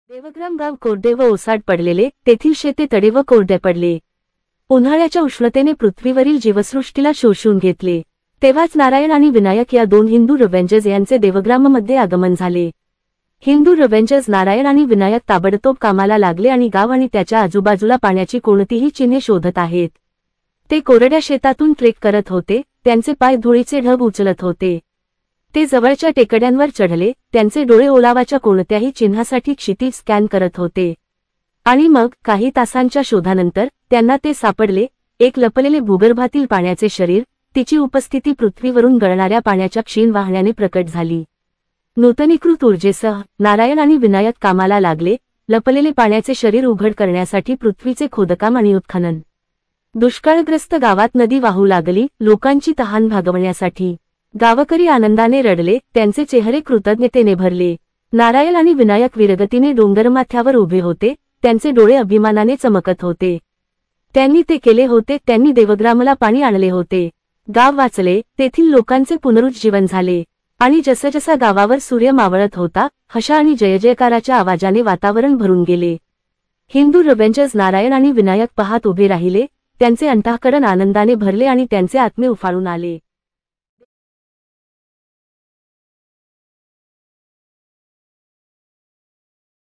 देवग्राम गाव कोरडे व ओसाड पडलेले, तेथील शेते तडे व कोरडे पडले. उन्हाळ्याच्या उष्णतेने पृथ्वीवरील जीवसृष्टीला शोषून घेतले. तेव्हाच नारायण आणि विनायक या दोन हिंदू रेव्हेंजर्स यांचे देवग्राममध्ये आगमन झाले. हिंदू रेव्हेंजर्स नारायण आणि विनायक ताबडतोब कामाला लागले आणि गाव आणि त्याच्या आजूबाजूला पाण्याची कोणतीही चिन्हे शोधत आहेत. ते कोरड्या शेतातून ट्रेक करत होते, त्यांचे पाय धुळीचे ढग उचलत होते. ते जवळच्या टेकड्यांवर चढले, त्यांचे डोळे ओलावाच्या कोणत्याही चिन्हासाठी क्षितिज स्कॅन करत होते. आणि मग काही तासांच्या शोधानंतर त्यांना ते सापडले, एक लपलेले भूगर्भातील पाण्याचे शरीर. तिची उपस्थिती पृथ्वीवरून गळणाऱ्या पाण्याच्या क्षीण वाहण्याने प्रकट झाली. नूतनीकृत ऊर्जेसह नारायण आणि विनायक कामाला लागले, लपलेले पाण्याचे शरीर उघड करण्यासाठी पृथ्वीचे खोदकाम आणि उत्खनन. दुष्काळग्रस्त गावात नदी वाहू लागली, लोकांची तहान भागवण्यासाठी. गावकरी आनंदाने रडले, त्यांचे चेहरे कृतज्ञतेने भरले. नारायण आणि विनायक वीरगतीने डोंगरमाथ्यावर उभे होते, त्यांचे डोळे अभिमानाने चमकत होते. त्यांनी ते केले होते, त्यांनी देवग्रामला पाणी आणले होते. गाव वाचले, तेथील लोकांचे पुनरुज्जीवन झाले. आणि जसजसा गावावर सूर्य मावळत होता, हशा आणि जयजयकाराच्या आवाजाने वातावरण भरून गेले. हिंदू रेव्हेंजर्स नारायण आणि विनायक पाहत उभे राहिले, त्यांचे अंतःकरण आनंदाने भरले आणि त्यांचे आत्मे उफाळून आले.